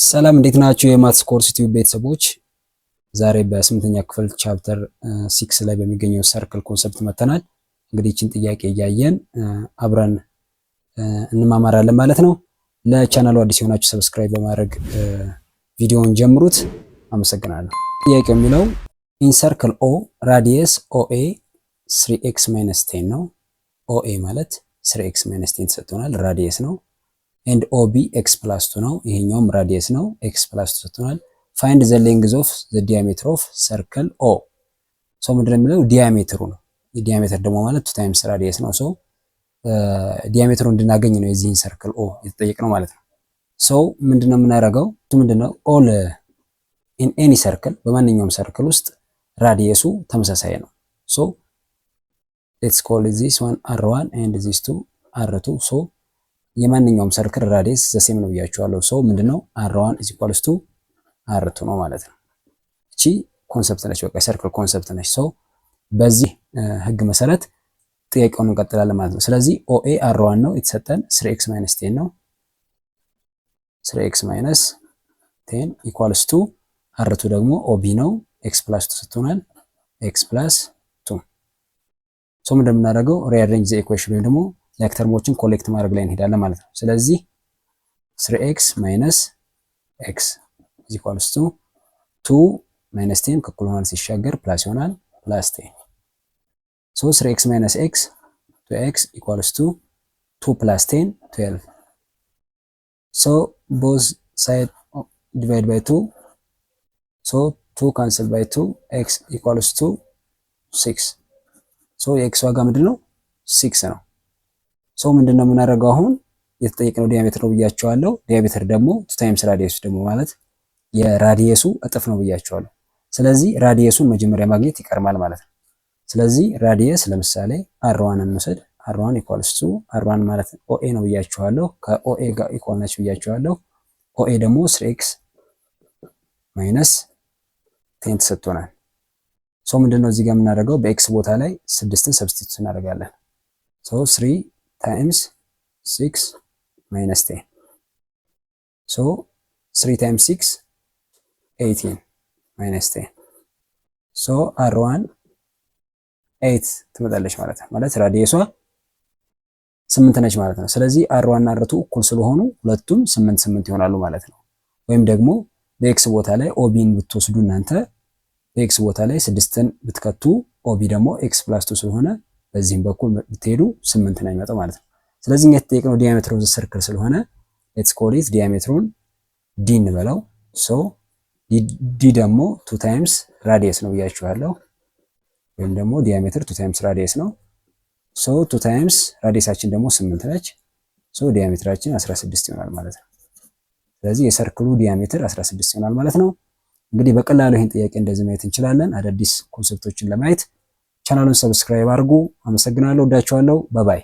ሰላም እንዴት ናችሁ? የማትስ ኮርስ ቲዩብ ቤተሰቦች ዛሬ በስምንተኛ ክፍል ቻፕተር 6 ላይ በሚገኘው ሰርክል ኮንሰፕት መተናል። እንግዲህ ይህችን ጥያቄ እያየን አብረን እንማማራለን ማለት ነው። ለቻናሉ አዲስ የሆናችሁ ሰብስክራይብ በማድረግ ቪዲዮውን ጀምሩት። አመሰግናለሁ። ጥያቄው የሚለው ኢን ሰርክል ኦ ራዲየስ ኦኤ 3x - 10 ነው። ኦኤ ማለት 3x - 10 ተሰጥቶናል፣ ራዲየስ ነው። ኤንድ ኦቢ ኤክስ ፕላስ 2 ነው። ይሄኛውም ራዲየስ ነው፣ ኤክስ ፕላስ 2 ተሰጥቶናል። ፋይንድ ዘ ሌንግዝ ኦፍ ዘ ዲያሜትር ኦፍ ሰርክል ኦ። ሶ ምንድነው የሚለው ዲያሜትሩ ነው። የዲያሜትር ደግሞ ማለት 2 ታይምስ ራዲየስ ነው። ሶ ዲያሜትሩ እንድናገኝ ነው የዚህን ሰርክል ኦ የተጠየቅነው ማለት ነው። ሶ ምንድነው የምናደርገው? ምንድነው ኦል ኢን ኤኒ ሰርክል፣ በማንኛውም ሰርክል ውስጥ ራዲየሱ ተመሳሳይ ነው። ሶ ሌትስ ኮል ዚስ ዋን r1 ኤንድ ዚስ ቱ r2። ሶ የማንኛውም ሰርክል ራዲየስ ዘሴም ነው ብያችኋለሁ። ሶ ምንድነው r1 is equals to r2 ነው ማለት ነው። እቺ ኮንሰፕት ነች፣ በቃ ሰርክል ኮንሰፕት ነች። ሶ በዚህ ህግ መሰረት ጥያቄውን እንቀጥላለን ማለት ነው። ስለዚህ OA r1 ነው የተሰጠን 3x - 10 ነው። 3x - 10 equals to r2 ደግሞ OB ነው x plus 2 ሰጥቶናል፣ x plus 2። ሶ ምንድነው የምናደርገው? ሪአሬንጅ ዘ ኢኩዌሽን ወይም ደግሞ ላይክ ተርሞችን ኮሌክት ማድረግ ላይ እንሄዳለን ማለት ነው። ስለዚህ 3x - x is equals to 2 - 10 ከእኩል ሆኗል ሲሻገር ፕላስ ይሆናል ፕላስ 10። ሶ 3x - x 2x equals to 2 plus 10 12። ሶ both side divide by 2 so 2 cancel by 2 x equals to 6። ሶ የx ዋጋ ምንድነው? 6 ነው። ሶ ምንድነው የምናደርገው? አሁን የተጠየቅነው ዲያሜትር ነው ብያቸዋለሁ። ዲያሜትር ደግሞ 2 ታይምስ ራዲየሱ ደግሞ ማለት የራዲየሱ እጥፍ ነው ብያቸዋለሁ። ስለዚህ ራዲየሱን መጀመሪያ ማግኘት ይቀርማል ማለት ነው። ስለዚህ ራዲየስ ለምሳሌ r1 እንውሰድ። r1 equals to r1 ማለት OA ነው ብያቸዋለሁ። ከOA ጋር ኢኳል ነች ብያቸዋለሁ። OA ደግሞ 3x - 10 ተሰጥቶናል። ሶ ምንድነው እዚህ ጋር የምናደርገው? በኤክስ ቦታ ላይ 6ን ሰብስቲቱት እናደርጋለን። ሶ 3 times 6 - 10 so 3 times 6 18 - 10 so r1 8 ትመጣለች ማለት ነው። ማለት ራዲየሷ 8 ነች ማለት ነው። ስለዚህ r1 እና r2 እኩል ስለሆኑ ሁለቱም 8 8 ይሆናሉ ማለት ነው። ወይም ደግሞ በኤክስ ቦታ ላይ ኦቢን ብትወስዱ እናንተ በኤክስ ቦታ ላይ 6ን ብትከቱ ኦቢ ደግሞ ኤክስ ፕላስ 2 ስለሆነ በዚህም በኩል ብትሄዱ 8 ነው የሚመጣው ማለት ነው። ስለዚህ እኛ የተጠየቅነው ዲያሜትር ኦፍ ዘ ሰርክል ስለሆነ ሌትስ ኮል ኢት ዲያሜትሩን ዲ እንበለው። ሶ ዲ ደግሞ 2 ታይምስ ራዲየስ ነው ብያችኋለሁ። ወይም ደግሞ ዲያሜትር 2 ታይምስ ራዲየስ ነው። ሶ 2 ታይምስ ራዲየሳችን ደግሞ 8 ነች። ሶ ዲያሜትራችን 16 ይሆናል ማለት ነው። ስለዚህ የሰርክሉ ዲያሜትር 16 ይሆናል ማለት ነው። እንግዲህ በቀላሉ ይህን ጥያቄ እንደዚህ ማየት እንችላለን። አዳዲስ ኮንሰፕቶችን ለማየት ቻናሉን ሰብስክራይብ አድርጉ። አመሰግናለሁ። ወዳችኋለሁ። ባይ